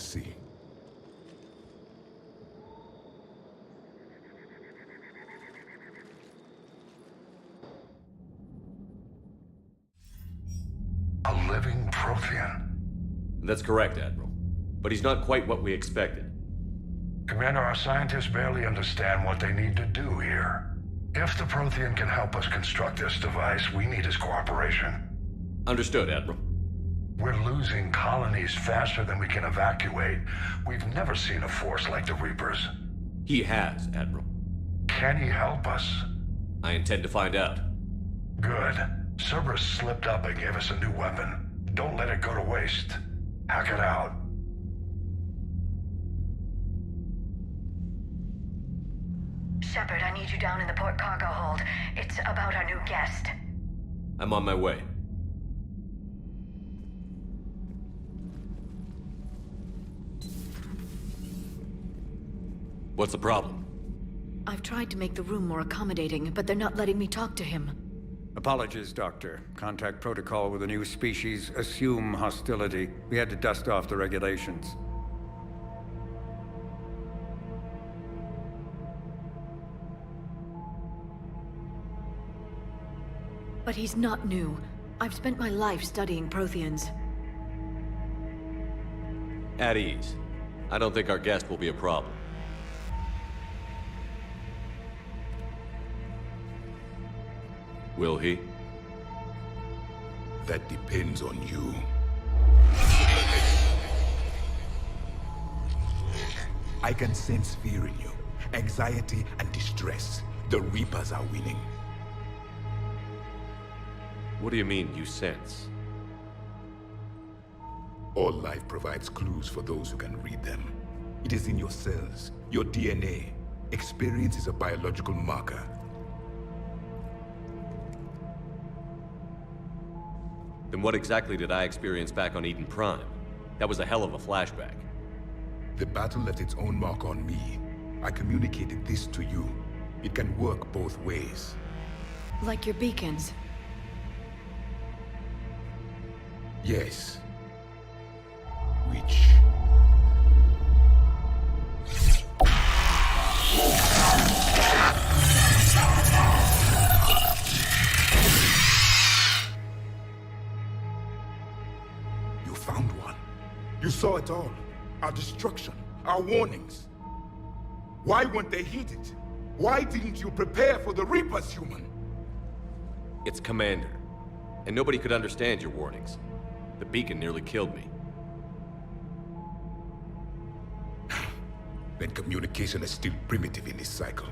see. A living Prothean. That's correct, Admiral. But he's not quite what we expected. Commander, our scientists barely understand what they need to do here. If the Prothean can help us construct this device, we need his cooperation. Understood, Admiral. We're losing colonies faster than we can evacuate. We've never seen a force like the Reapers. He has, Admiral. Can he help us? I intend to find out. Good. Cerberus slipped up and gave us a new weapon. Don't let it go to waste. Hack it out. Shepard, I need you down in the port cargo hold. It's about our new guest. I'm on my way. What's the problem? I've tried to make the room more accommodating, but they're not letting me talk to him. Apologies, Doctor. Contact protocol with a new species. Assume hostility. We had to dust off the regulations. But he's not new. I've spent my life studying Protheans. At ease. I don't think our guest will be a problem. Will he? That depends on you. I can sense fear in you, anxiety and distress. The Reapers are winning. What do you mean, you sense? All life provides clues for those who can read them. It is in your cells, your DNA. Experience is a biological marker. Then what exactly did I experience back on Eden Prime? That was a hell of a flashback. The battle left its own mark on me. I communicated this to you. It can work both ways. Like your beacons. Yes. Which... You found one. You saw it all. Our destruction, our warnings. Why weren't they heeded? Why didn't you prepare for the Reapers, human? It's Commander. And nobody could understand your warnings. The beacon nearly killed me. Then communication is still primitive in this cycle.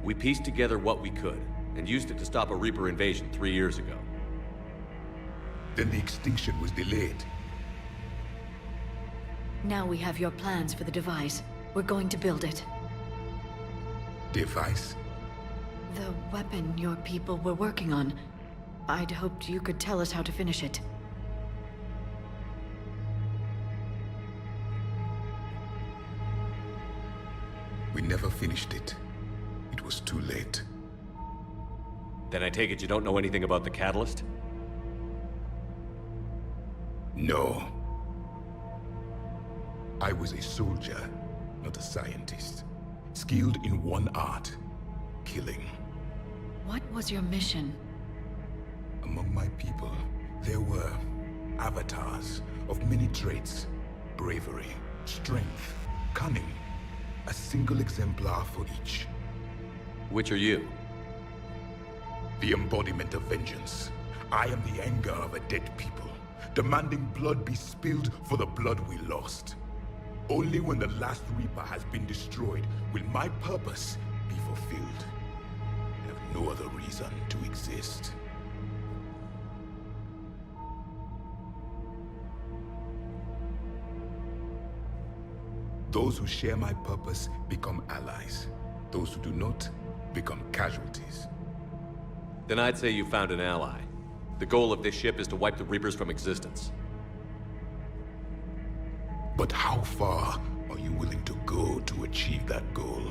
We pieced together what we could, and used it to stop a Reaper invasion 3 years ago. Then the extinction was delayed. Now we have your plans for the device. We're going to build it. Device? The weapon your people were working on. I'd hoped you could tell us how to finish it. We never finished it. It was too late. Then I take it you don't know anything about the catalyst? No. I was a soldier, not a scientist. Skilled in one art, killing. What was your mission? Among my people, there were avatars of many traits. Bravery, strength, cunning. A single exemplar for each. Which are you? The embodiment of vengeance. I am the anger of a dead people, demanding blood be spilled for the blood we lost. Only when the last Reaper has been destroyed will my purpose be fulfilled. I have no other reason to exist. Those who share my purpose become allies. Those who do not become casualties. Then I'd say you found an ally. The goal of this ship is to wipe the Reapers from existence. But how far are you willing to go to achieve that goal?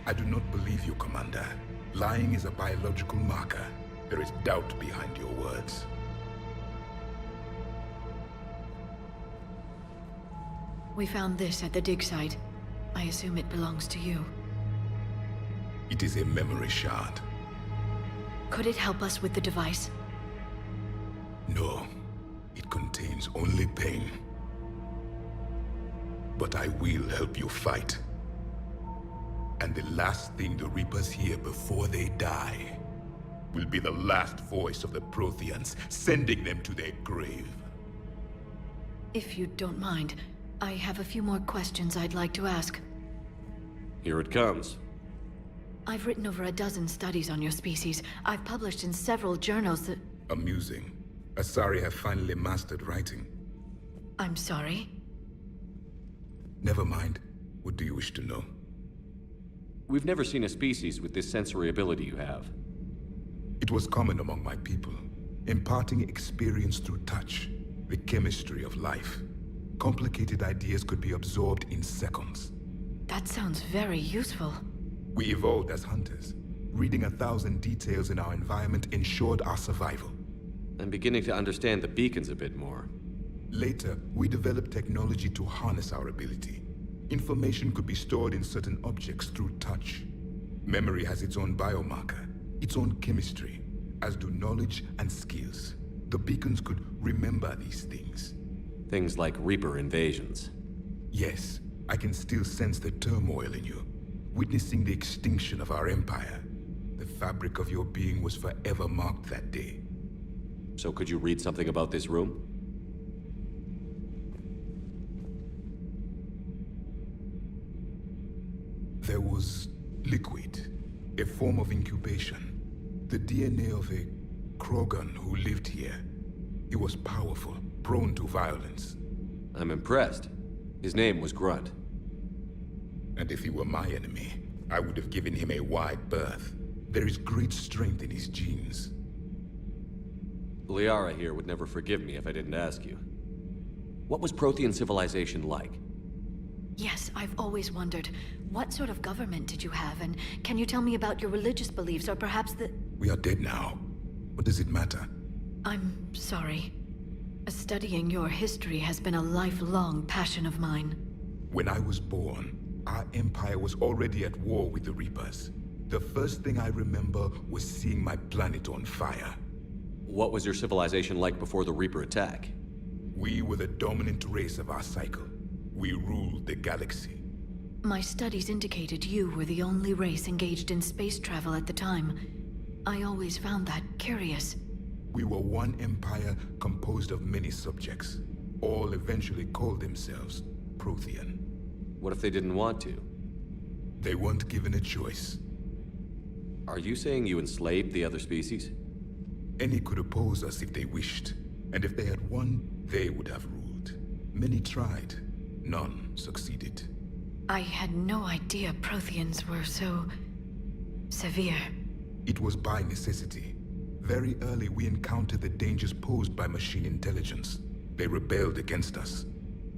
I do not believe you, Commander. Lying is a biological marker. There is doubt behind your words. We found this at the dig site. I assume it belongs to you. It is a memory shard. Could it help us with the device? No, it contains only pain. But I will help you fight. And the last thing the Reapers hear before they die will be the last voice of the Protheans, sending them to their grave. If you don't mind, I have a few more questions I'd like to ask. Here it comes. I've written over a dozen studies on your species. I've published in several journals that... Amusing. Asari have finally mastered writing. I'm sorry? Never mind. What do you wish to know? We've never seen a species with this sensory ability you have. It was common among my people, imparting experience through touch, the chemistry of life. Complicated ideas could be absorbed in seconds. That sounds very useful. We evolved as hunters. Reading 1,000 details in our environment ensured our survival. I'm beginning to understand the beacons a bit more. Later, we developed technology to harness our ability. Information could be stored in certain objects through touch. Memory has its own biomarker, its own chemistry, as do knowledge and skills. The beacons could remember these things. Things like Reaper invasions. Yes, I can still sense the turmoil in you, witnessing the extinction of our empire. The fabric of your being was forever marked that day. So could you read something about this room? There was liquid, a form of incubation. The DNA of a Krogan who lived here. He was powerful, prone to violence. I'm impressed. His name was Grunt. And if he were my enemy, I would have given him a wide berth. There is great strength in his genes. Liara here would never forgive me if I didn't ask you. What was Prothean civilization like? Yes, I've always wondered, what sort of government did you have, and can you tell me about your religious beliefs, or perhaps the... We are dead now. What does it matter? I'm sorry. Studying your history has been a lifelong passion of mine. When I was born, our empire was already at war with the Reapers. The first thing I remember was seeing my planet on fire. What was your civilization like before the Reaper attack? We were the dominant race of our cycle. We ruled the galaxy. My studies indicated you were the only race engaged in space travel at the time. I always found that curious. We were one empire composed of many subjects. All eventually called themselves Prothean. What if they didn't want to? They weren't given a choice. Are you saying you enslaved the other species? Any could oppose us if they wished. And if they had won, they would have ruled. Many tried. None succeeded. I had no idea Protheans were so... severe. It was by necessity. Very early we encountered the dangers posed by machine intelligence. They rebelled against us.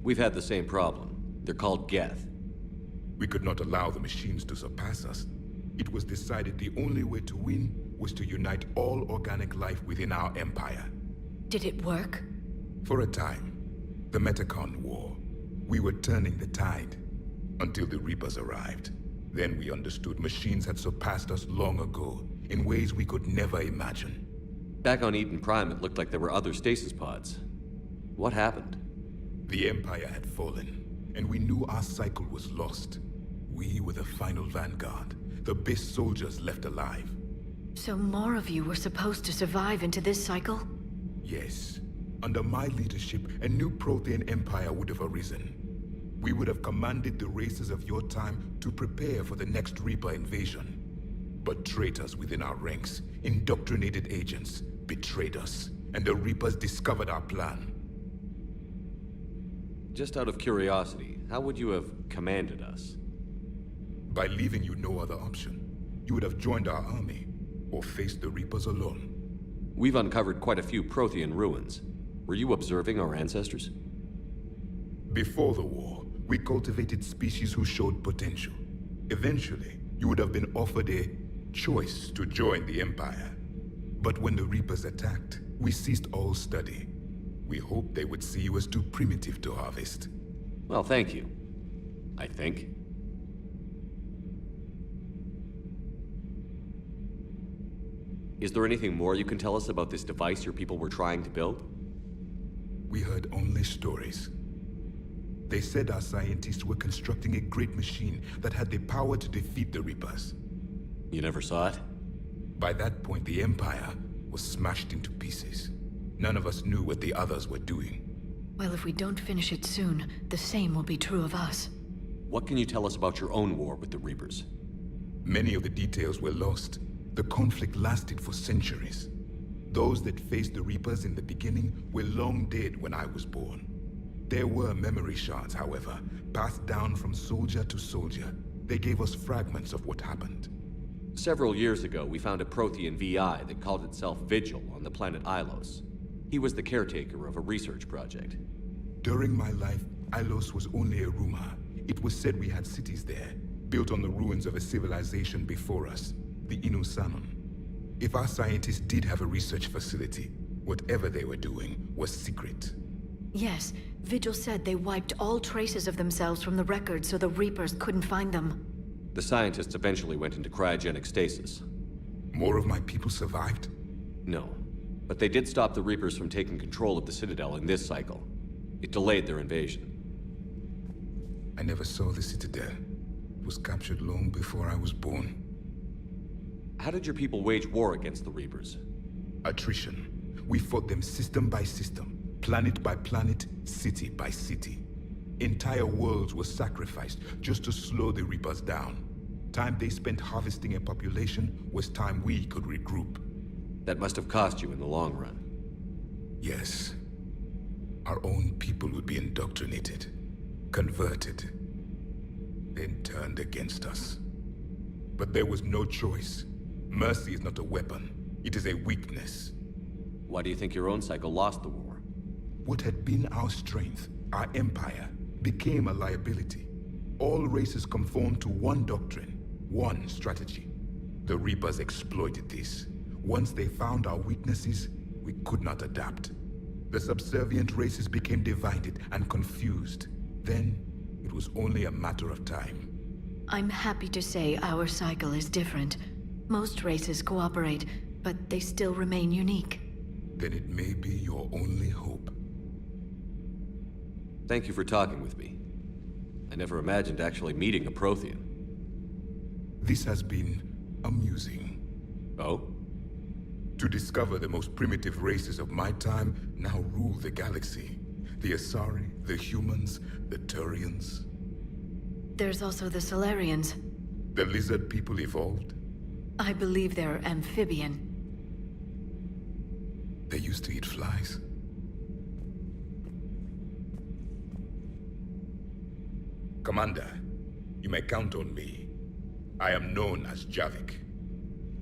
We've had the same problem. They're called Geth. We could not allow the machines to surpass us. It was decided the only way to win was to unite all organic life within our empire. Did it work? For a time. The Metacon War. We were turning the tide. Until the Reapers arrived. Then we understood machines had surpassed us long ago, in ways we could never imagine. Back on Eden Prime, it looked like there were other stasis pods. What happened? The Empire had fallen, and we knew our cycle was lost. We were the final vanguard, the best soldiers left alive. So more of you were supposed to survive into this cycle? Yes. Under my leadership, a new Prothean empire would have arisen. We would have commanded the races of your time to prepare for the next Reaper invasion. But traitors within our ranks, indoctrinated agents, betrayed us, and the Reapers discovered our plan. Just out of curiosity, how would you have commanded us? By leaving you no other option. You would have joined our army, or faced the Reapers alone. We've uncovered quite a few Prothean ruins. Were you observing our ancestors? Before the war, we cultivated species who showed potential. Eventually, you would have been offered a choice to join the Empire. But when the Reapers attacked, we ceased all study. We hoped they would see you as too primitive to harvest. Well, thank you. I think. Is there anything more you can tell us about this device your people were trying to build? We heard only stories. They said our scientists were constructing a great machine that had the power to defeat the Reapers. You never saw it? By that point, the Empire was smashed into pieces. None of us knew what the others were doing. Well, if we don't finish it soon, the same will be true of us. What can you tell us about your own war with the Reapers? Many of the details were lost. The conflict lasted for centuries. Those that faced the Reapers in the beginning were long dead when I was born. There were memory shards, however, passed down from soldier to soldier. They gave us fragments of what happened. Several years ago, we found a Prothean VI that called itself Vigil on the planet Ilos. He was the caretaker of a research project. During my life, Ilos was only a rumor. It was said we had cities there, built on the ruins of a civilization before us, the Inusanon. If our scientists did have a research facility, whatever they were doing was secret. Yes, Vigil said they wiped all traces of themselves from the records so the Reapers couldn't find them. The scientists eventually went into cryogenic stasis. More of my people survived? No, but they did stop the Reapers from taking control of the Citadel in this cycle. It delayed their invasion. I never saw the Citadel. It was captured long before I was born. How did your people wage war against the Reapers? Attrition. We fought them system by system, planet by planet, city by city. Entire worlds were sacrificed just to slow the Reapers down. Time they spent harvesting a population was time we could regroup. That must have cost you in the long run. Yes. Our own people would be indoctrinated, converted, then turned against us. But there was no choice. Mercy is not a weapon. It is a weakness. Why do you think your own cycle lost the war? What had been our strength, our empire, became a liability. All races conformed to one doctrine, one strategy. The Reapers exploited this. Once they found our weaknesses, we could not adapt. The subservient races became divided and confused. Then, it was only a matter of time. I'm happy to say our cycle is different. Most races cooperate, but they still remain unique. Then it may be your only hope. Thank you for talking with me. I never imagined actually meeting a Prothean. This has been amusing. Oh? To discover the most primitive races of my time now rule the galaxy. The Asari, the humans, the Turians. There's also the Solarians. The lizard people evolved. I believe they're amphibian. They used to eat flies. Commander, you may count on me. I am known as Javik.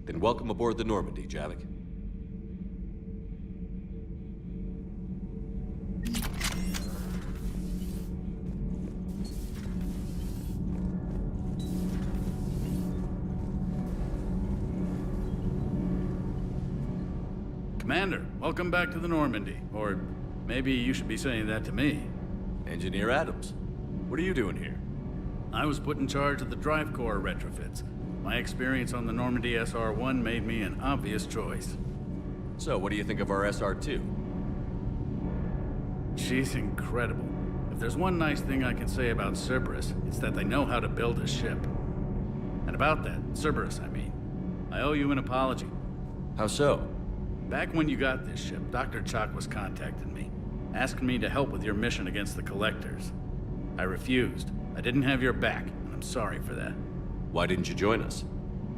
Then welcome aboard the Normandy, Javik. Commander, welcome back to the Normandy. Or maybe you should be saying that to me. Engineer Adams, what are you doing here? I was put in charge of the drive core retrofits. My experience on the Normandy SR-1 made me an obvious choice. So, what do you think of our SR-2? She's incredible. If there's one nice thing I can say about Cerberus, it's that they know how to build a ship. And about that, Cerberus, I mean, I owe you an apology. How so? Back when you got this ship, Dr. Chalk was contacting me, asking me to help with your mission against the Collectors. I refused. I didn't have your back, and I'm sorry for that. Why didn't you join us?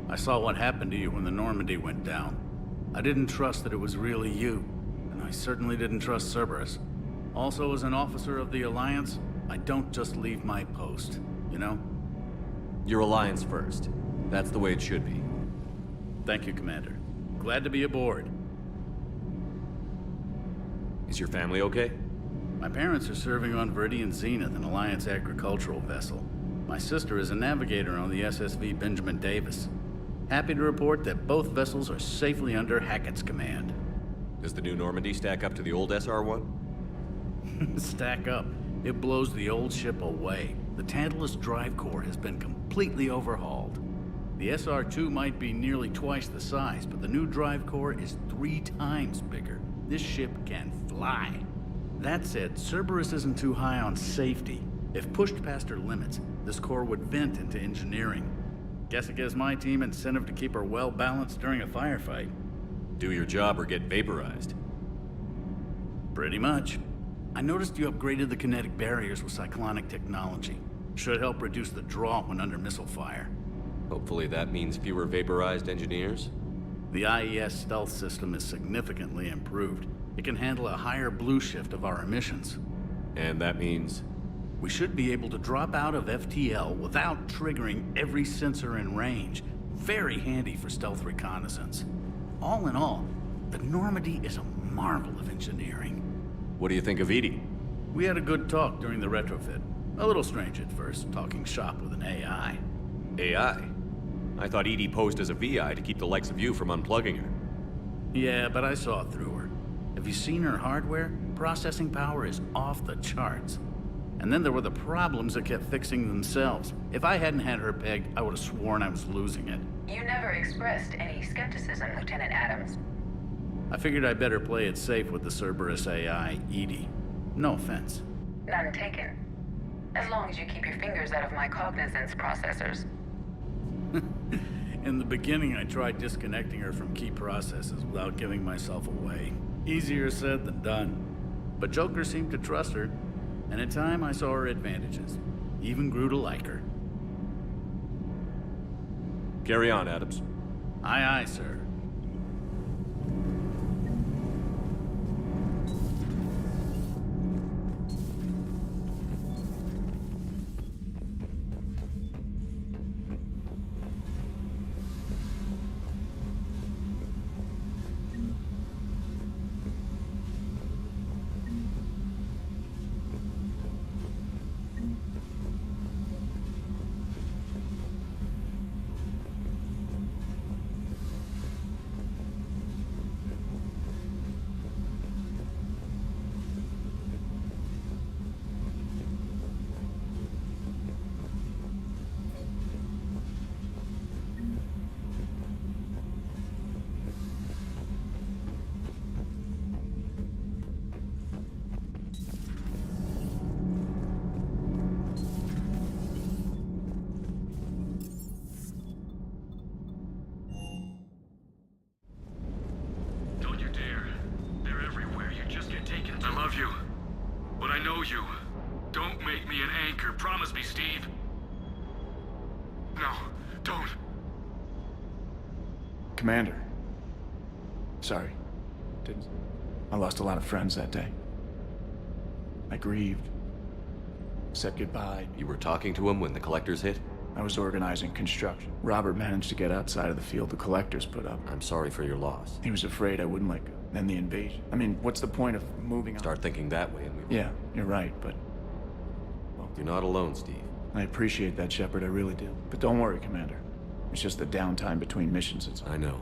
I saw what happened to you when the Normandy went down. I didn't trust that it was really you, and I certainly didn't trust Cerberus. Also, as an officer of the Alliance, I don't just leave my post, you know? Your Alliance first. That's the way it should be. Thank you, Commander. Glad to be aboard. Is your family okay? My parents are serving on Viridian Zenith, an Alliance agricultural vessel. My sister is a navigator on the SSV Benjamin Davis. Happy to report that both vessels are safely under Hackett's command. Does the new Normandy stack up to the old SR-1? Stack up. It blows the old ship away. The Tantalus drive core has been completely overhauled. The SR-2 might be nearly twice the size, but the new drive core is 3 times bigger. This ship can fly. That said, Cerberus isn't too high on safety. If pushed past her limits, this core would vent into engineering. Guess it gives my team incentive to keep her well balanced during a firefight. Do your job or get vaporized. Pretty much. I noticed you upgraded the kinetic barriers with cyclonic technology. Should help reduce the draw when under missile fire. Hopefully that means fewer vaporized engineers. The IES stealth system is significantly improved. It can handle a higher blue shift of our emissions. And that means... We should be able to drop out of FTL without triggering every sensor in range. Very handy for stealth reconnaissance. All in all, the Normandy is a marvel of engineering. What do you think of Edie? We had a good talk during the retrofit. A little strange at first, talking shop with an AI. AI? I thought Edie posed as a VI to keep the likes of you from unplugging her. Yeah, but I saw through her. Have you seen her hardware? Processing power is off the charts. And then there were the problems that kept fixing themselves. If I hadn't had her pegged, I would have sworn I was losing it. You never expressed any skepticism, Lieutenant Adams. I figured I'd better play it safe with the Cerberus AI, Edie. No offense. None taken. As long as you keep your fingers out of my cognizance processors. In the beginning, I tried disconnecting her from key processes without giving myself away. Easier said than done. But Joker seemed to trust her, and in time I saw her advantages. Even grew to like her. Carry on, Adams. Aye, aye, sir. You. Don't make me an anchor. Promise me, Steve. No, don't. Commander. Sorry. I lost a lot of friends that day. I grieved. Said goodbye. You were talking to him when the collectors hit? I was organizing construction. Robert managed to get outside of the field the collectors put up. I'm sorry for your loss. He was afraid I wouldn't let go. Then the invasion. I mean, what's the point of moving on? Start thinking that way and we... Yeah, you're right, but... Well, you're not alone, Steve. I appreciate that, Shepard, I really do. But don't worry, Commander. It's just the downtime between missions, it's all. I know.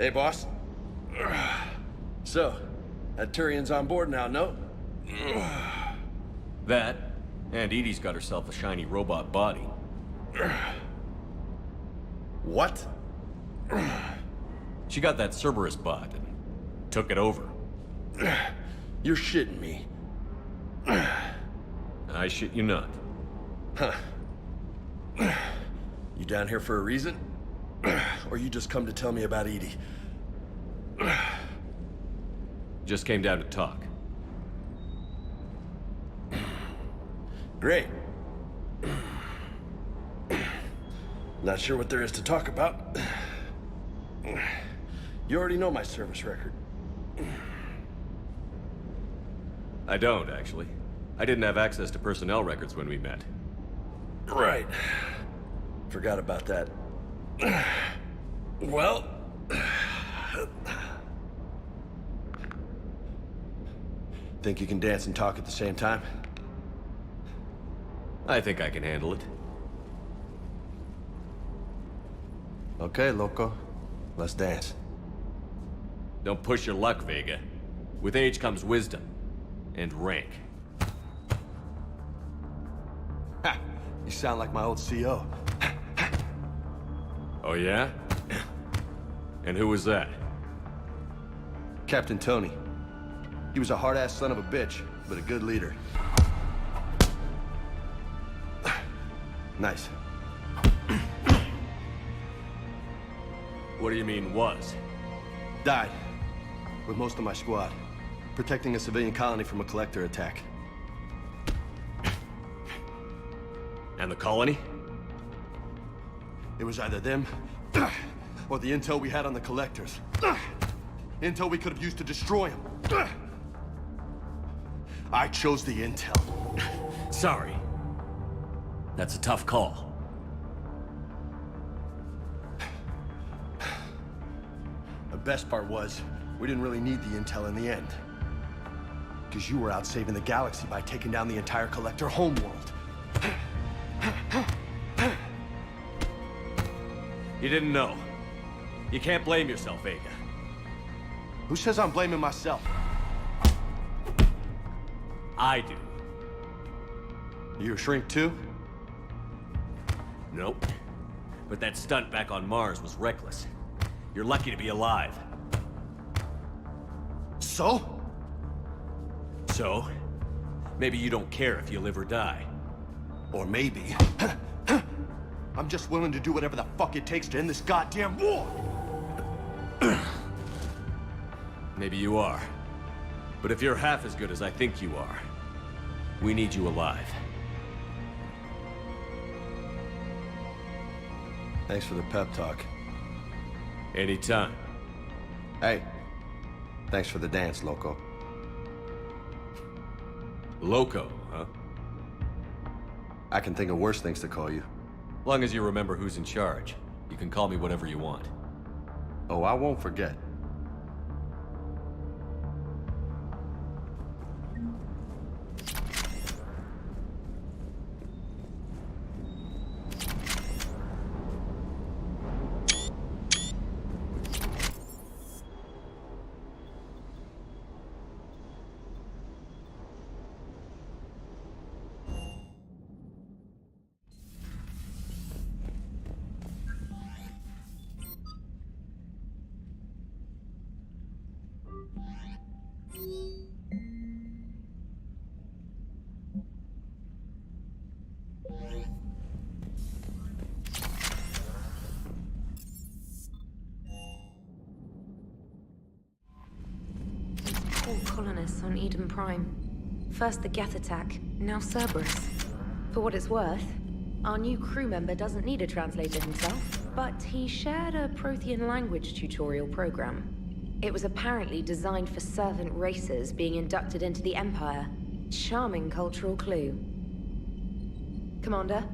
Hey, boss. So, that Turian's on board now, no? That, and Edie's got herself a shiny robot body. What? She got that Cerberus bot and took it over. You're shitting me. I shit you not. Huh. You down here for a reason? Or you just come to tell me about Edie? Just came down to talk. Great. Not sure what there is to talk about. You already know my service record. I don't, actually. I didn't have access to personnel records when we met. Right. Forgot about that. Well... Think you can dance and talk at the same time? I think I can handle it. Okay, loco. Let's dance. Don't push your luck, Vega. With age comes wisdom. And rank. Ha! You sound like my old CO. Oh yeah? And who was that? Captain Tony. He was a hard-ass son of a bitch, but a good leader. Nice. What do you mean, was? Died. With most of my squad. Protecting a civilian colony from a collector attack. And the colony? It was either them, or the intel we had on the collectors. Intel we could have used to destroy them. I chose the intel. Sorry. That's a tough call. The best part was, we didn't really need the intel in the end. Because you were out saving the galaxy by taking down the entire collector homeworld. You didn't know. You can't blame yourself, Vega. Who says I'm blaming myself? I do. You a shrink too? Nope. But that stunt back on Mars was reckless. You're lucky to be alive. So? So? Maybe you don't care if you live or die. Or maybe... I'm just willing to do whatever the fuck it takes to end this goddamn war! Maybe you are. But if you're half as good as I think you are, we need you alive. Thanks for the pep talk. Anytime. Hey, thanks for the dance, loco. Loco, huh? I can think of worse things to call you. Long as you remember who's in charge, you can call me whatever you want. Oh, I won't forget. Colonists on Eden Prime. First the Geth attack, now Cerberus. For what it's worth, our new crew member doesn't need a translator himself, but he shared a Prothean language tutorial program. It was apparently designed for servant races being inducted into the Empire. Charming cultural clue. Commander?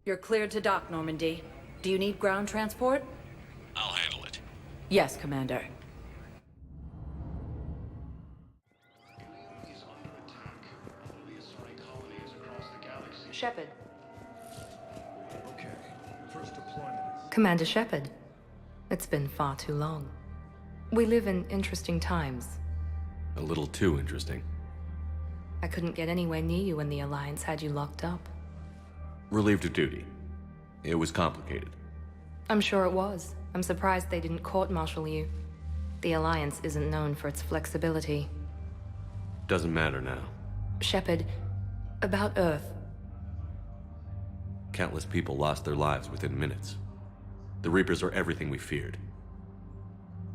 You're cleared to dock, Normandy. Do you need ground transport? I'll handle it. Yes, Commander. Shepard. Okay. First deployment is... Commander Shepard. It's been far too long. We live in interesting times. A little too interesting. I couldn't get anywhere near you when the Alliance had you locked up. Relieved of duty. It was complicated. I'm sure it was. I'm surprised they didn't court-martial you. The Alliance isn't known for its flexibility. Doesn't matter now. Shepard, about Earth. Countless people lost their lives within minutes. The Reapers are everything we feared.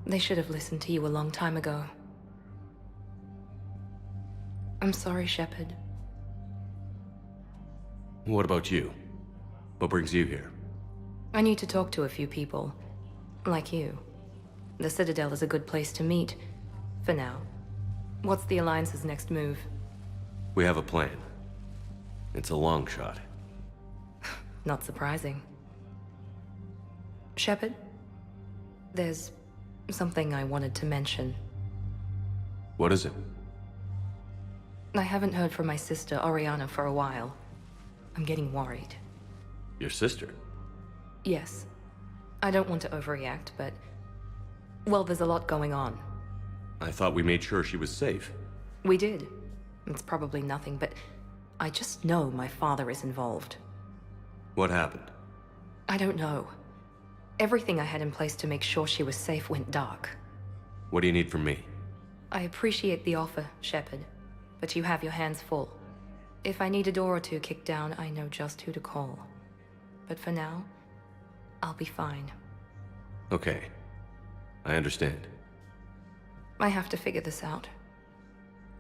They should have listened to you a long time ago. I'm sorry, Shepard. What about you? What brings you here? I need to talk to a few people. Like you. The Citadel is a good place to meet. For now. What's the Alliance's next move? We have a plan. It's a long shot. Not surprising. Shepard? There's something I wanted to mention. What is it? I haven't heard from my sister, Oriana, for a while. I'm getting worried. Your sister? Yes. I don't want to overreact, but... well, there's a lot going on. I thought we made sure she was safe. We did. It's probably nothing, but I just know my father is involved. What happened? I don't know. Everything I had in place to make sure she was safe went dark. What do you need from me? I appreciate the offer, Shepard, but you have your hands full. If I need a door or two kicked down, I know just who to call. But for now, I'll be fine. Okay. I understand. I have to figure this out.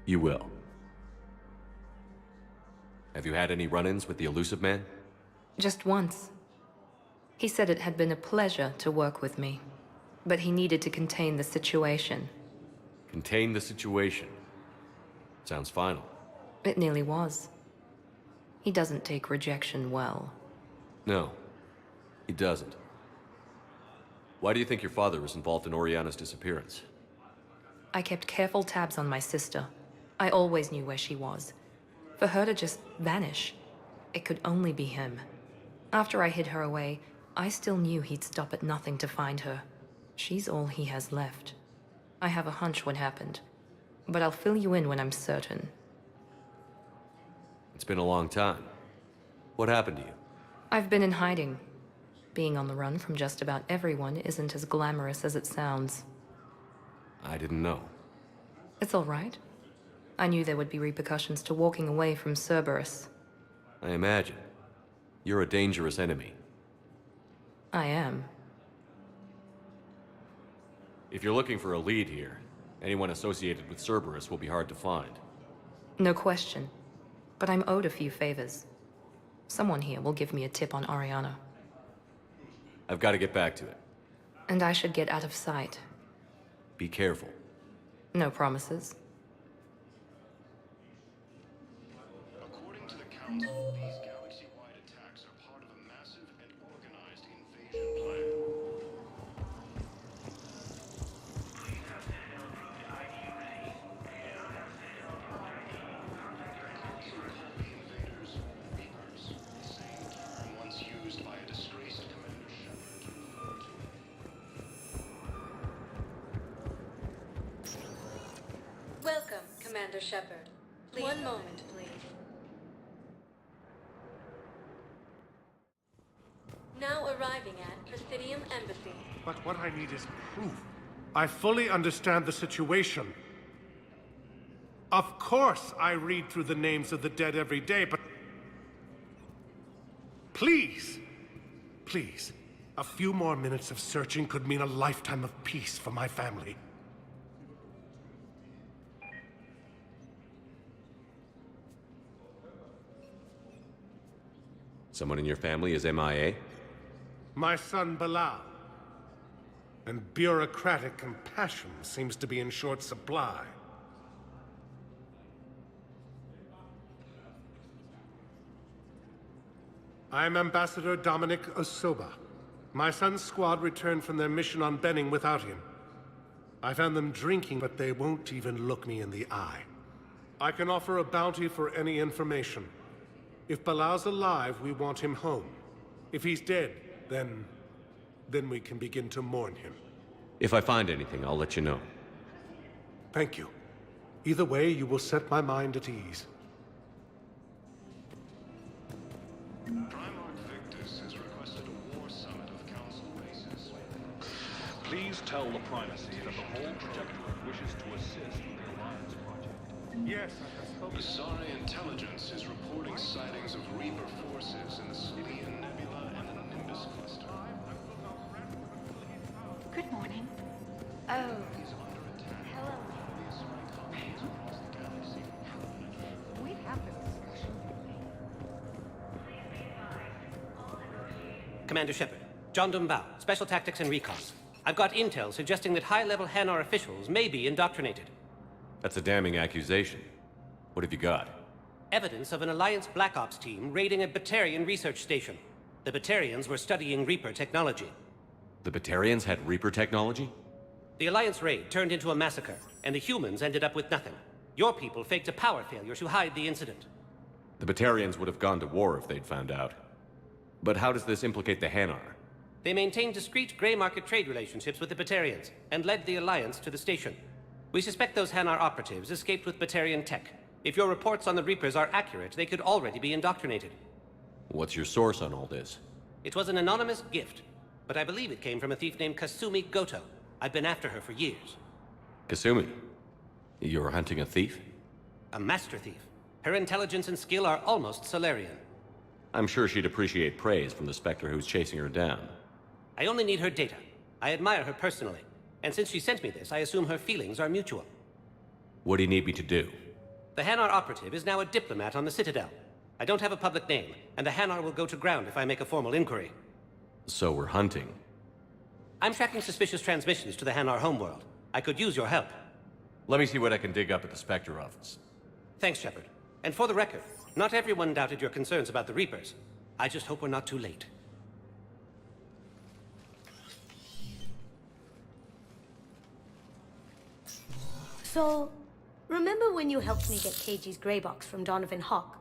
You will. Have you had any run-ins with the Elusive Man? Just once. He said it had been a pleasure to work with me, but he needed to contain the situation. Contain the situation. Sounds final. It nearly was. He doesn't take rejection well. No, he doesn't. Why do you think your father was involved in Oriana's disappearance? I kept careful tabs on my sister. I always knew where she was. For her to just vanish, it could only be him. After I hid her away, I still knew he'd stop at nothing to find her. She's all he has left. I have a hunch what happened, but I'll fill you in when I'm certain. It's been a long time. What happened to you? I've been in hiding. Being on the run from just about everyone isn't as glamorous as it sounds. I didn't know. It's all right. I knew there would be repercussions to walking away from Cerberus. I imagine. You're a dangerous enemy. I am. If you're looking for a lead here, anyone associated with Cerberus will be hard to find. No question. But I'm owed a few favors. Someone here will give me a tip on Oriana. I've got to get back to it. And I should get out of sight. Be careful. No promises. According to the Council, these galaxy-wide attacks are part of a massive and organized invasion plan. Welcome, Commander Shepard. One moment, please. Now arriving at Presidium Embassy. But what I need is proof. I fully understand the situation. Of course I read through the names of the dead every day, but... please, please, a few more minutes of searching could mean a lifetime of peace for my family. Someone in your family is MIA? My son Bilal. And bureaucratic compassion seems to be in short supply. I'm Ambassador Dominic Osoba. My son's squad returned from their mission on Benning without him. I found them drinking, but they won't even look me in the eye. I can offer a bounty for any information. If Balau's alive, we want him home. If he's dead, then we can begin to mourn him. If I find anything, I'll let you know. Thank you. Either way, you will set my mind at ease. Primarch Victus has requested a war summit of Council bases. Please tell the Primacy that the whole Protectorate wishes to assist in the Alliance project. Yes, I have spoken. The Sari intelligence is reporting sightings of Reaper forces in the Salian Nebula and the Nimbus cluster. Good morning. Oh. Hello. We've had this discussion. Commander Shepard, John Dumbao, Special Tactics and Recon. I've got intel suggesting that high-level Hanar officials may be indoctrinated. That's a damning accusation. What have you got? Evidence of an Alliance Black Ops team raiding a Batarian research station. The Batarians were studying Reaper technology. The Batarians had Reaper technology? The Alliance raid turned into a massacre, and the humans ended up with nothing. Your people faked a power failure to hide the incident. The Batarians would have gone to war if they'd found out. But how does this implicate the Hanar? They maintained discreet gray market trade relationships with the Batarians, and led the Alliance to the station. We suspect those Hanar operatives escaped with Batarian tech. If your reports on the Reapers are accurate, they could already be indoctrinated. What's your source on all this? It was an anonymous gift, but I believe it came from a thief named Kasumi Goto. I've been after her for years. Kasumi? You're hunting a thief? A master thief. Her intelligence and skill are almost Solarian. I'm sure she'd appreciate praise from the Spectre who's chasing her down. I only need her data. I admire her personally. And since she sent me this, I assume her feelings are mutual. What do you need me to do? The Hanar operative is now a diplomat on the Citadel. I don't have a public name, and the Hanar will go to ground if I make a formal inquiry. So we're hunting. I'm tracking suspicious transmissions to the Hanar homeworld. I could use your help. Let me see what I can dig up at the Spectre office. Thanks, Shepard. And for the record, not everyone doubted your concerns about the Reapers. I just hope we're not too late. So, remember when you helped me get KG's grey box from Donovan Hawk?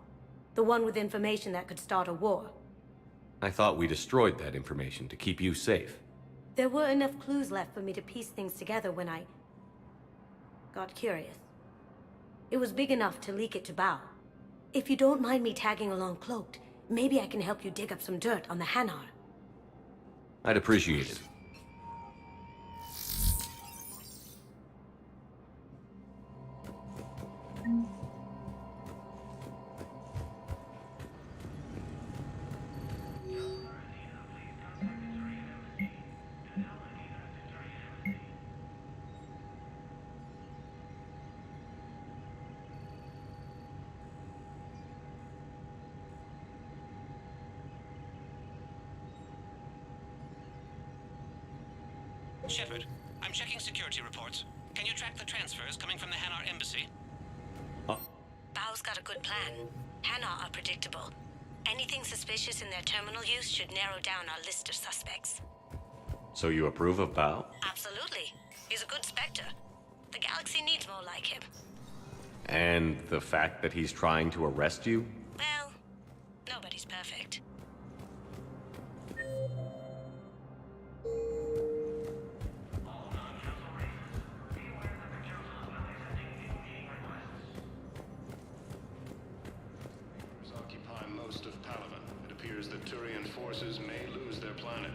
The one with information that could start a war? I thought we destroyed that information to keep you safe. There were enough clues left for me to piece things together when I got curious. It was big enough to leak it to Bao. If you don't mind me tagging along cloaked, maybe I can help you dig up some dirt on the Hanar. I'd appreciate it. Shepard, I'm checking security reports. Can you track the transfers coming from the Hanar embassy? Bao's got a good plan. Hanar are predictable. Anything suspicious in their terminal use should narrow down our list of suspects. So you approve of Bao? Absolutely. He's a good Spectre. The galaxy needs more like him. And the fact that he's trying to arrest you? Well, nobody's perfect. Occupy most of Palaven. It appears that Turian forces may lose their planet.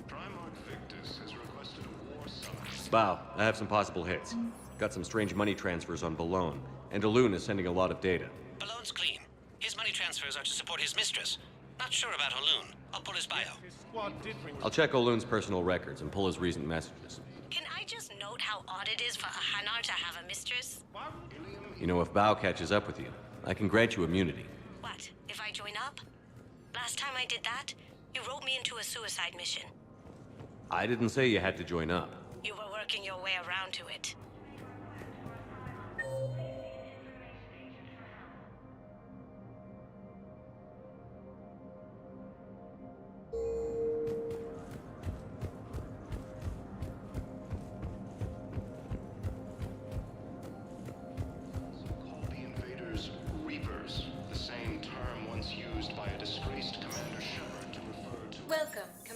Primarch Victus has requested a war summit. Bao, I have some possible hits. Got some strange money transfers on Balone, and Elune is sending a lot of data. Balone's clean. His money transfers are to support his mistress. Not sure about Elune. I'll pull his bio. I'll check Olune's personal records and pull his recent messages. Can I just note how odd it is for a Hanar to have a mistress? You know, if Bao catches up with you, I can grant you immunity. What, if I join up? Last time I did that, you wrote me into a suicide mission. I didn't say you had to join up. You were working your way around to it.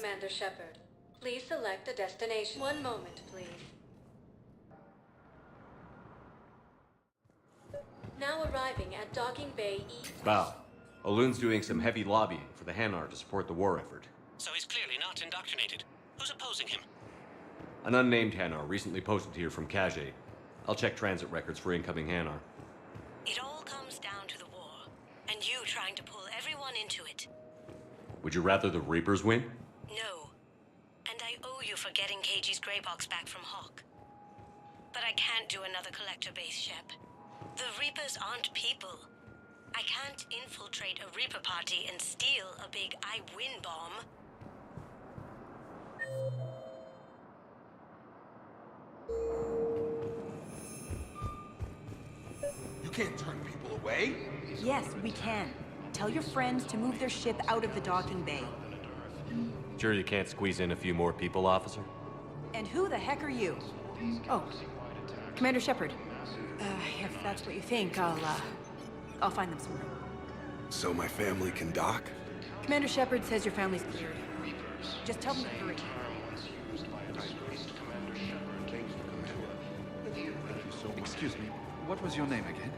Commander Shepard. Please select a destination. One moment, please. Now arriving at Docking Bay E. Bow. Olun's doing some heavy lobbying for the Hanar to support the war effort. So he's clearly not indoctrinated. Who's opposing him? An unnamed Hanar recently posted here from Kage. I'll check transit records for incoming Hanar. It all comes down to the war, and you trying to pull everyone into it. Would you rather the Reapers win? No. And I owe you for getting KG's Grey Box back from Hawk. But I can't do another collector base, Shep. The Reapers aren't people. I can't infiltrate a Reaper party and steal a big I win bomb. You can't turn people away. Yes, we can. Tell your friends to move their ship out of the docking bay. Sure you can't squeeze in a few more people, officer? And who the heck are you? Oh, Commander Shepard. If that's what you think, I'll find them some room. So my family can dock? Commander Shepard says your family's cleared. Just tell them to hurry. Excuse me, what was your name again?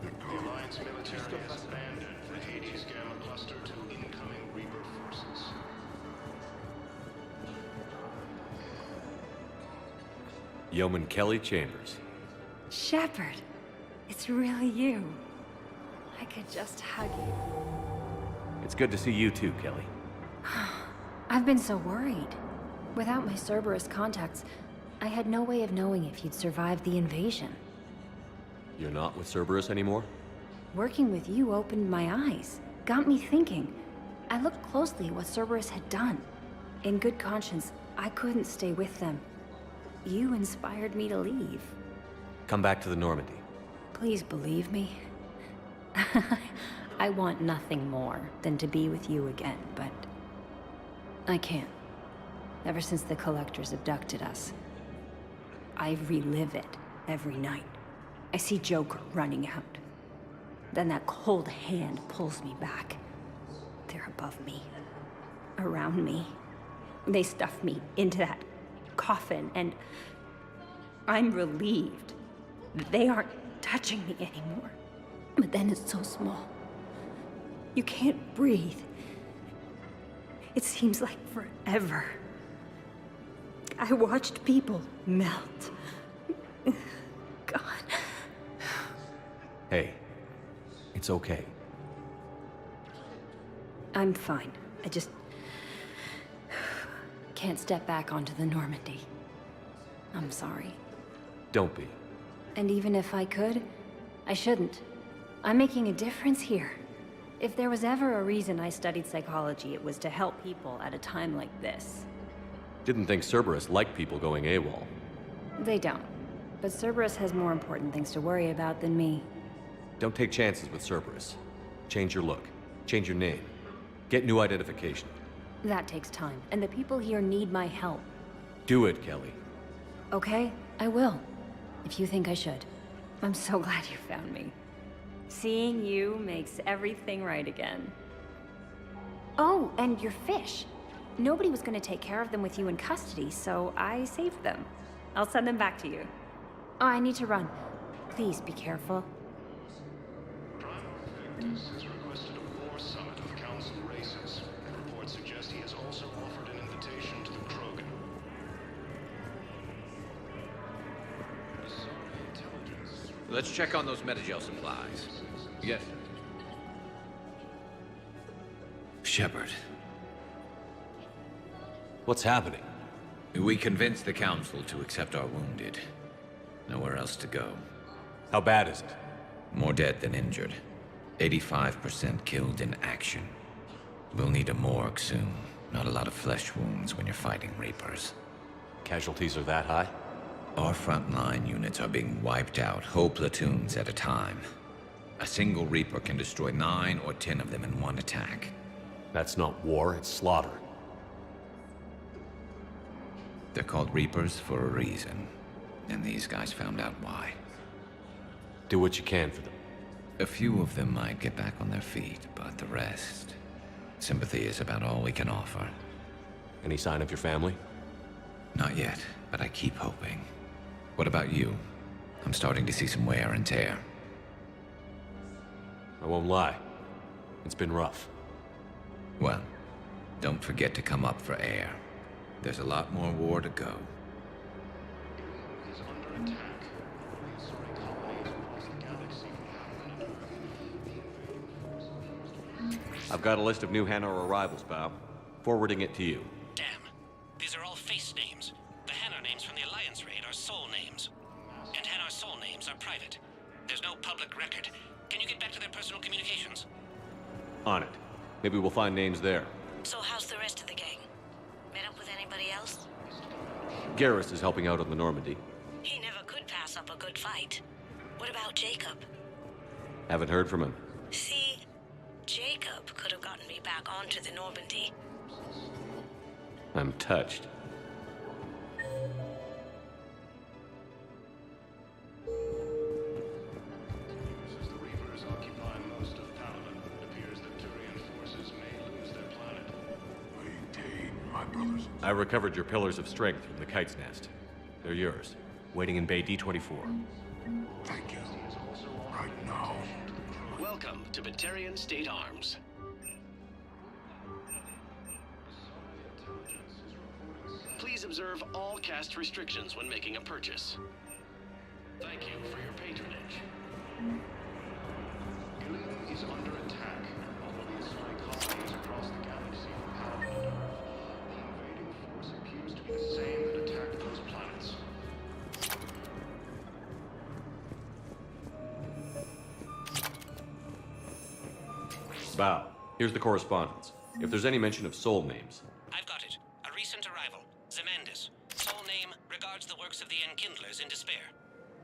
The Alliance military has abandoned the Hades Gamma cluster to incoming Reaper forces. Yeoman Kelly Chambers. Shepard, it's really you. I could just hug you. It's good to see you too, Kelly. I've been so worried. Without my Cerberus contacts, I had no way of knowing if you'd survived the invasion. You're not with Cerberus anymore? Working with you opened my eyes, got me thinking. I looked closely at what Cerberus had done. In good conscience, I couldn't stay with them. You inspired me to leave. Come back to the Normandy. Please believe me. I want nothing more than to be with you again, but I can't. Ever since the Collectors abducted us, I relive it every night. I see Joker running out. Then that cold hand pulls me back. They're above me, around me. They stuff me into that coffin, and I'm relieved that they aren't touching me anymore. But then it's so small. You can't breathe. It seems like forever. I watched people melt. God. Hey, it's okay. I'm fine. I just can't step back onto the Normandy. I'm sorry. Don't be. And even if I could, I shouldn't. I'm making a difference here. If there was ever a reason I studied psychology, it was to help people at a time like this. Didn't think Cerberus liked people going AWOL. They don't. But Cerberus has more important things to worry about than me. Don't take chances with Cerberus. Change your look. Change your name. Get new identification. That takes time, and the people here need my help. Do it, Kelly. Okay, I will. If you think I should. I'm so glad you found me. Seeing you makes everything right again. Oh, and your fish. Nobody was going to take care of them with you in custody, so I saved them. I'll send them back to you. Oh, I need to run. Please be careful. Prime Victus has requested a war summit of Council races. Reports suggest he has also offered an invitation to the Krogan. Let's check on those Metagel supplies. Yes. Shepard. What's happening? We convinced the Council to accept our wounded. Nowhere else to go. How bad is it? More dead than injured. 85% killed in action. We'll need a morgue soon. Not a lot of flesh wounds when you're fighting Reapers. Casualties are that high? Our frontline units are being wiped out, whole platoons at a time. A single Reaper can destroy 9 or 10 of them in one attack. That's not war, it's slaughter. They're called Reapers for a reason. And these guys found out why. Do what you can for them. A few of them might get back on their feet, but the rest... Sympathy is about all we can offer. Any sign of your family? Not yet, but I keep hoping. What about you? I'm starting to see some wear and tear. I won't lie. It's been rough. Well, don't forget to come up for air. There's a lot more war to go. Is under attack. Reasserting colonies across the galaxy. I've got a list of new Hanar arrivals, Bao. Forwarding it to you. Damn. These are all face names. The Hanar names from the Alliance raid are soul names. And Hanar soul names are private. There's no public record. Can you get back to their personal communications? On it. Maybe we'll find names there. So how's the rest of the gang? Met up with anybody else? Garrus is helping out on the Normandy. He never could pass up a good fight. What about Jacob? Haven't heard from him. See, Jacob could have gotten me back onto the Normandy. I'm touched. As the Reapers occupy most of Paladin, it appears that Turian forces may lose their planet. Maintain, my brothers. I recovered your pillars of strength from the Kite's Nest. They're yours. Waiting in Bay D-24. Thank you. Right now. Welcome to Batarian State Arms. Please observe all caste restrictions when making a purchase. Thank you for your patronage. Ilium is under attack. Reasserting colonies across the galaxy from Paladin. The invading force appears to be the same that attacked those planets. Bao, here's the correspondence. If there's any mention of soul names. I've got it. A recent arrival. Zemandis. Soul name regards the works of the Enkindlers in despair.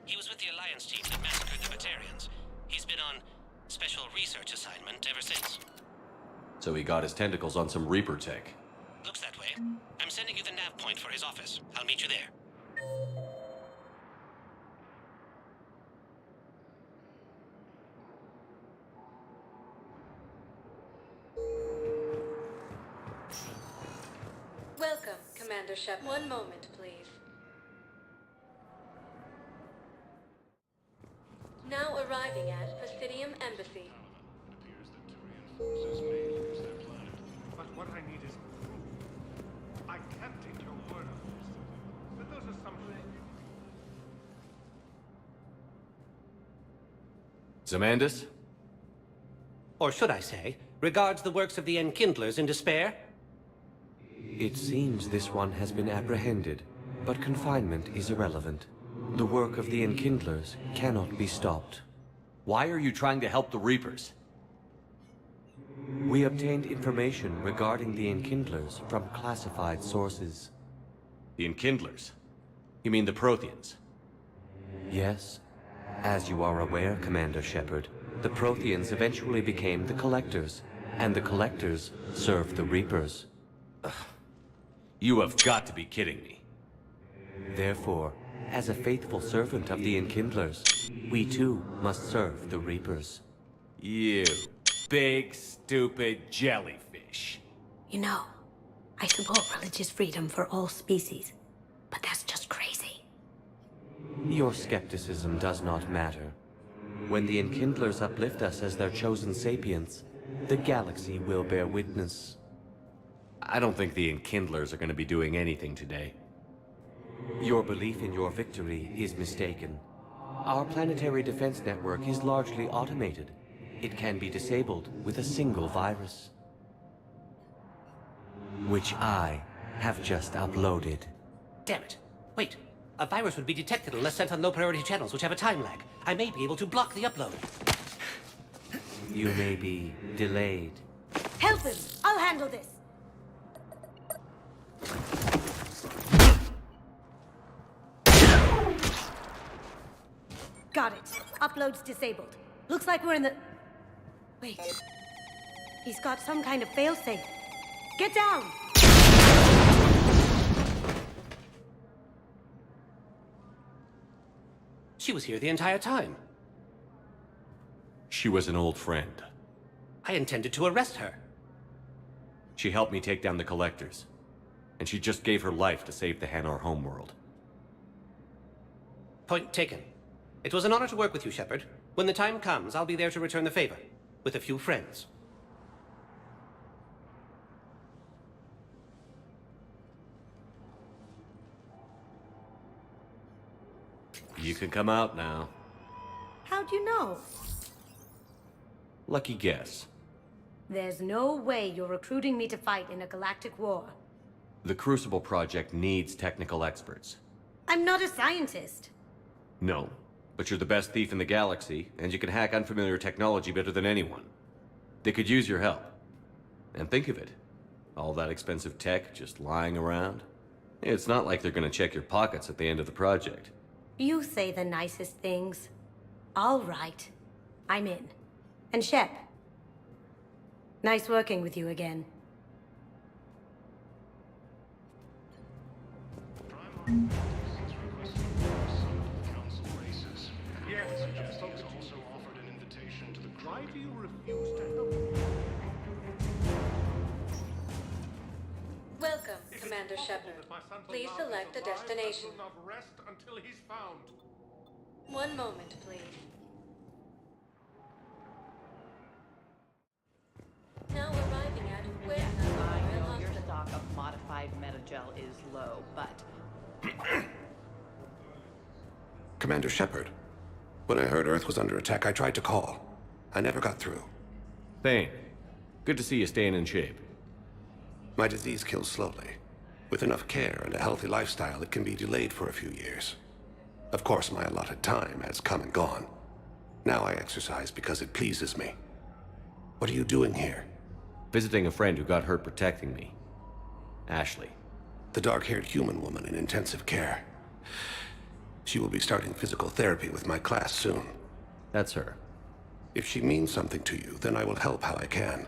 He was with the Alliance team that massacred the Batarians. He's been on special research assignment ever since. So he got his tentacles on some Reaper tech. Looks that way. I'm sending you the nav point for his office. I'll meet you there. Welcome, Commander Shepard. One moment, please. Now arriving at Presidium Embassy. Forces may lose their planet. But what I need is proof. I can't take your word on this. But those assumptions... Zemandis? Or should I say, regards the works of the Enkindlers in despair? It seems this one has been apprehended, but confinement is irrelevant. The work of the Enkindlers cannot be stopped. Why are you trying to help the Reapers? We obtained information regarding the Enkindlers from classified sources. The Enkindlers? You mean the Protheans? Yes. As you are aware, Commander Shepard, the Protheans eventually became the Collectors, and the Collectors served the Reapers. You have got to be kidding me. Therefore, as a faithful servant of the Enkindlers, we too must serve the Reapers. You big, stupid jellyfish. You know, I support religious freedom for all species, but that's just crazy. Your skepticism does not matter. When the Enkindlers uplift us as their chosen sapients, the galaxy will bear witness. I don't think the Enkindlers are going to be doing anything today. Your belief in your victory is mistaken. Our planetary defense network is largely automated. It can be disabled with a single virus, which I have just uploaded. Damn it. Wait. A virus would be detected unless sent on low-priority channels, which have a time lag. I may be able to block the upload. You may be delayed. Help him! I'll handle this! Got it. Upload's disabled. Looks like we're in the... Wait. He's got some kind of failsafe. Get down! She was here the entire time. She was an old friend. I intended to arrest her. She helped me take down the Collectors. And she just gave her life to save the Hanar homeworld. Point taken. It was an honor to work with you, Shepard. When the time comes, I'll be there to return the favor. With a few friends. You can come out now. How'd you know? Lucky guess. There's no way you're recruiting me to fight in a galactic war. The Crucible Project needs technical experts. I'm not a scientist. No, but you're the best thief in the galaxy, and you can hack unfamiliar technology better than anyone. They could use your help. And think of it. All that expensive tech just lying around. It's not like they're gonna check your pockets at the end of the project. You say the nicest things. All right. I'm in. And Shep. Nice working with you again. Why do you refuse to help? Welcome, Commander Shepard. Please select a destination. Will not rest until he's found. One moment, please. Now arriving at I know your stock of modified metagel is low, but... Commander Shepard, when I heard Earth was under attack, I tried to call. I never got through. Thane, good to see you staying in shape. My disease kills slowly. With enough care and a healthy lifestyle, it can be delayed for a few years. Of course, my allotted time has come and gone. Now I exercise because it pleases me. What are you doing here? Visiting a friend who got hurt protecting me. Ashley. The dark-haired human woman in intensive care. She will be starting physical therapy with my class soon. That's her. If she means something to you, then I will help how I can.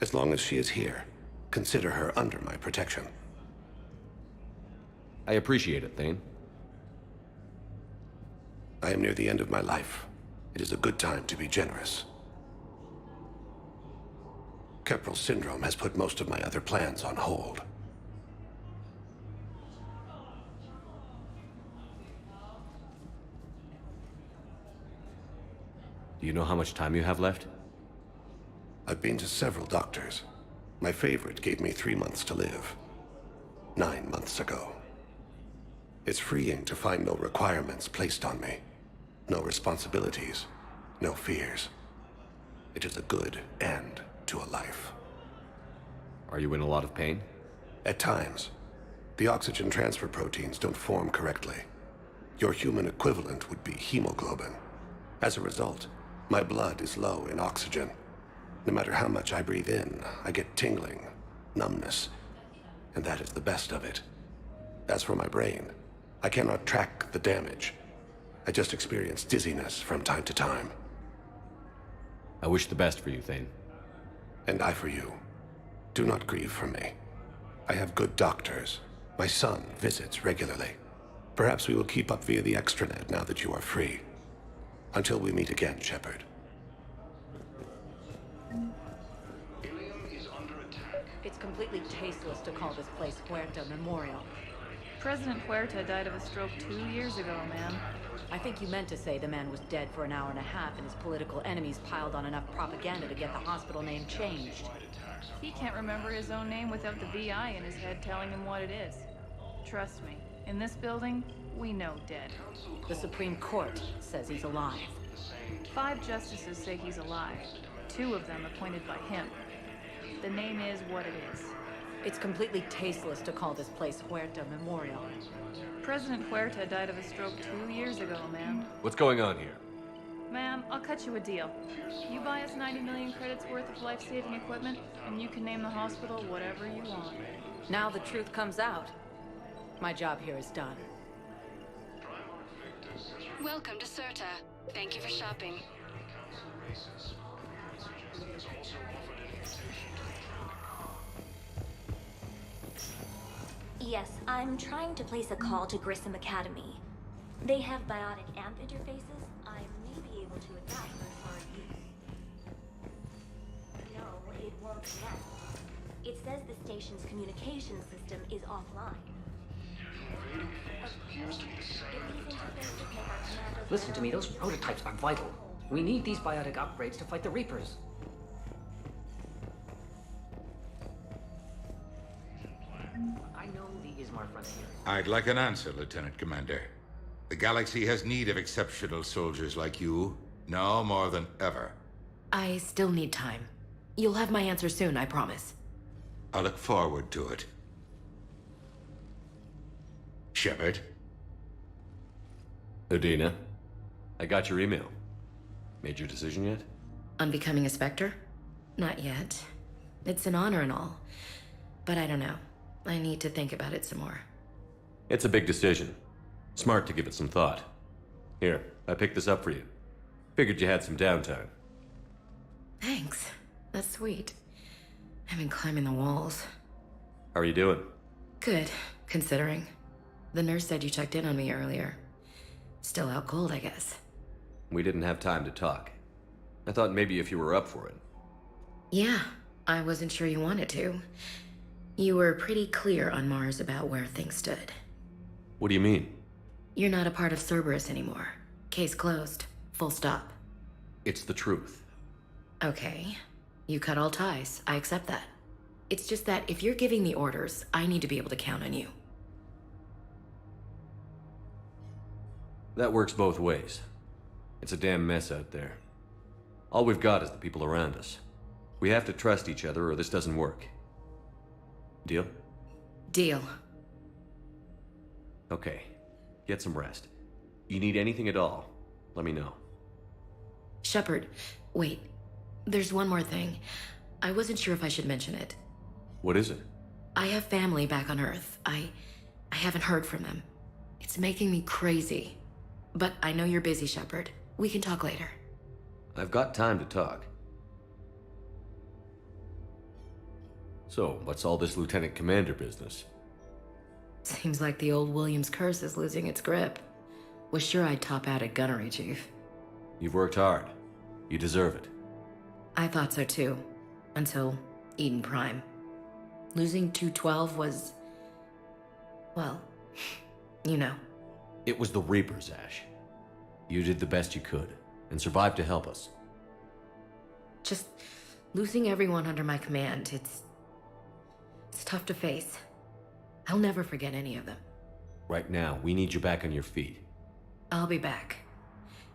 As long as she is here, consider her under my protection. I appreciate it, Thane. I am near the end of my life. It is a good time to be generous. Keprel syndrome has put most of my other plans on hold. Do you know how much time you have left? I've been to several doctors. My favorite gave me 3 months to live. 9 months ago. It's freeing to find no requirements placed on me. No responsibilities. No fears. It is a good end to a life. Are you in a lot of pain? At times. The oxygen transfer proteins don't form correctly. Your human equivalent would be hemoglobin. As a result, my blood is low in oxygen. No matter how much I breathe in, I get tingling, numbness, and that is the best of it. As for my brain, I cannot track the damage. I just experience dizziness from time to time. I wish the best for you, Thane. And I for you. Do not grieve for me. I have good doctors. My son visits regularly. Perhaps we will keep up via the extranet now that you are free. Until we meet again, Shepard. It's completely tasteless to call this place Huerta Memorial. President Huerta died of a stroke 2 years ago, ma'am. I think you meant to say the man was dead for an hour and a half and his political enemies piled on enough propaganda to get the hospital name changed. He can't remember his own name without the VI in his head telling him what it is. Trust me, in this building, we know dead. The Supreme Court says he's alive. 5 justices say he's alive. 2 of them appointed by him. The name is what it is. It's completely tasteless to call this place Huerta Memorial. President Huerta died of a stroke 2 years ago, ma'am. What's going on here? Ma'am, I'll cut you a deal. You buy us 90 million credits worth of life-saving equipment, and you can name the hospital whatever you want. Now the truth comes out. My job here is done. Welcome to CITADEL. Thank you for shopping. Yes, I'm trying to place a call to Grissom Academy. They have biotic amp interfaces I may be able to adapt for hard use. No, it won't connect. It says the station's communication system is offline. Invading force appears to be the same attack. Listen to me, those prototypes are vital. We need these biotic upgrades to fight the Reapers. I know the Ismar frontier. I'd like an answer, Lieutenant Commander. The galaxy has need of exceptional soldiers like you, now more than ever. I still need time. You'll have my answer soon, I promise. I look forward to it. Shepard? Udina, I got your email. Made your decision yet? On becoming a Spectre? Not yet. It's an honor and all. But I don't know. I need to think about it some more. It's a big decision. Smart to give it some thought. Here, I picked this up for you. Figured you had some downtime. Thanks. That's sweet. I've been climbing the walls. How are you doing? Good, considering. The nurse said you checked in on me earlier. Still out cold, I guess. We didn't have time to talk. I thought maybe if you were up for it. Yeah, I wasn't sure you wanted to. You were pretty clear on Mars about where things stood. What do you mean? You're not a part of Cerberus anymore. Case closed. Full stop. It's the truth. Okay. You cut all ties. I accept that. It's just that if you're giving me orders, I need to be able to count on you. That works both ways. It's a damn mess out there. All we've got is the people around us. We have to trust each other or this doesn't work. Deal? Deal. Okay. Get some rest. You need anything at all, let me know. Shepard, wait. There's one more thing. I wasn't sure if I should mention it. What is it? I have family back on Earth. I haven't heard from them. It's making me crazy. But I know you're busy, Shepard. We can talk later. I've got time to talk. So, what's all this Lieutenant Commander business? Seems like the old Williams curse is losing its grip. Was sure I'd top out at gunnery, Chief. You've worked hard. You deserve it. I thought so too. Until Eden Prime. Losing 212 was... well, you know. It was the Reapers, Ash. You did the best you could, and survived to help us. Just losing everyone under my command, it's tough to face. I'll never forget any of them. Right now, we need you back on your feet. I'll be back.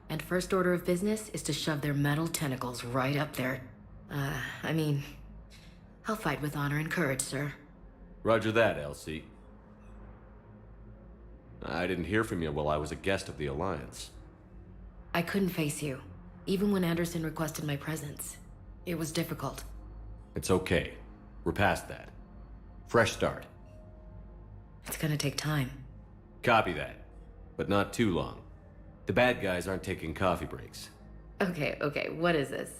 And first order of business is to shove their metal tentacles right up there. I mean, I'll fight with honor and courage, sir. Roger that, LC. I didn't hear from you while I was a guest of the Alliance. I couldn't face you, even when Anderson requested my presence. It was difficult. It's okay. We're past that. Fresh start. It's gonna take time. Copy that. But not too long. The bad guys aren't taking coffee breaks. Okay, what is this?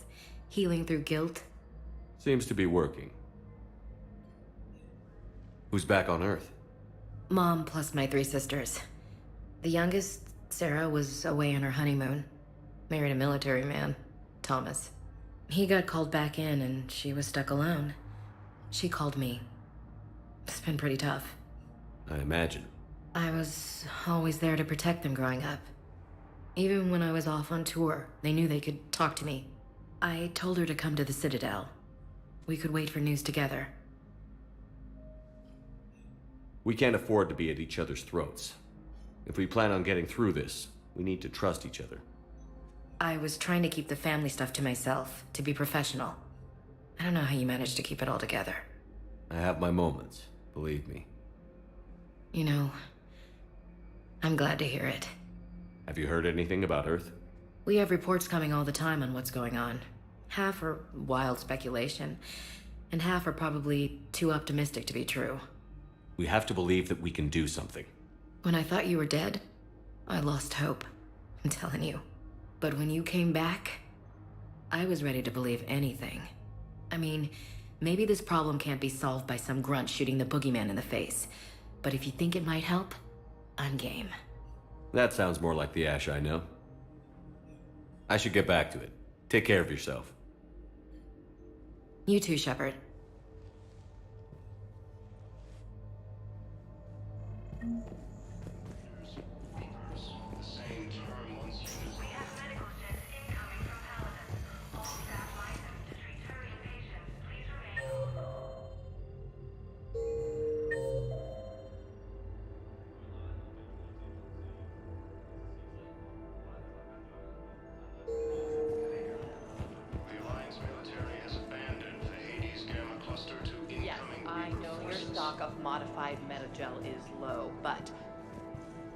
Healing through guilt? Seems to be working. Who's back on Earth? Mom plus my 3 sisters. The youngest, Sarah, was away on her honeymoon. Married a military man, Thomas. He got called back in and she was stuck alone. She called me. It's been pretty tough. I imagine. I was always there to protect them growing up. Even when I was off on tour, they knew they could talk to me. I told her to come to the Citadel. We could wait for news together. We can't afford to be at each other's throats. If we plan on getting through this, we need to trust each other. I was trying to keep the family stuff to myself, to be professional. I don't know how you managed to keep it all together. I have my moments, believe me. You know, I'm glad to hear it. Have you heard anything about Earth? We have reports coming all the time on what's going on. Half are wild speculation, and half are probably too optimistic to be true. We have to believe that we can do something. When I thought you were dead, I lost hope. I'm telling you. But when you came back, I was ready to believe anything. I mean, maybe this problem can't be solved by some grunt shooting the boogeyman in the face. But if you think it might help, I'm game. That sounds more like the Ash I know. I should get back to it. Take care of yourself. You too, Shepard. Reapers. The same term once used. We have medical jets incoming from Paladin. All staff licensed to treat Turian patients. Please remain. The Alliance military has abandoned the Hades Gamma Cluster to Yes, incoming I Reaper know your forces. stock of modified metagel is low, but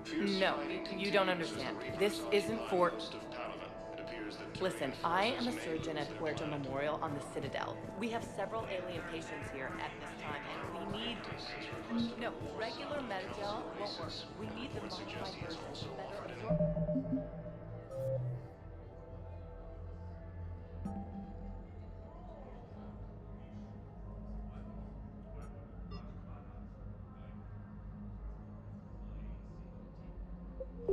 Fierce no, fighting you don't continues as the understand. Reapers This isn't occupy for... most of Paladin. It appears that Listen, Turian I am a forces may surgeon lose at their Puerto planet. Memorial on the Citadel. We have several alien patients here at this time, and we need... No, regular metagel won't work. We need the modified version to better absorb...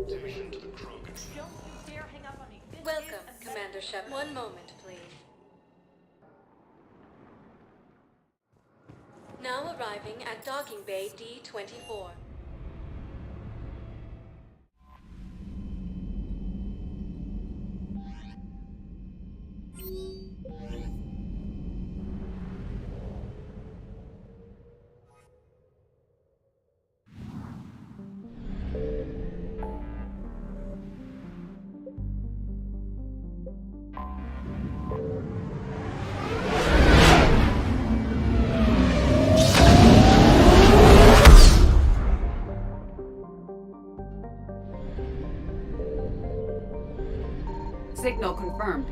Station to the Krogan. Don't you dare hang up on me. This Welcome, is a Commander Shepard. One moment, please. Now arriving at Docking Bay D-24. Signal confirmed.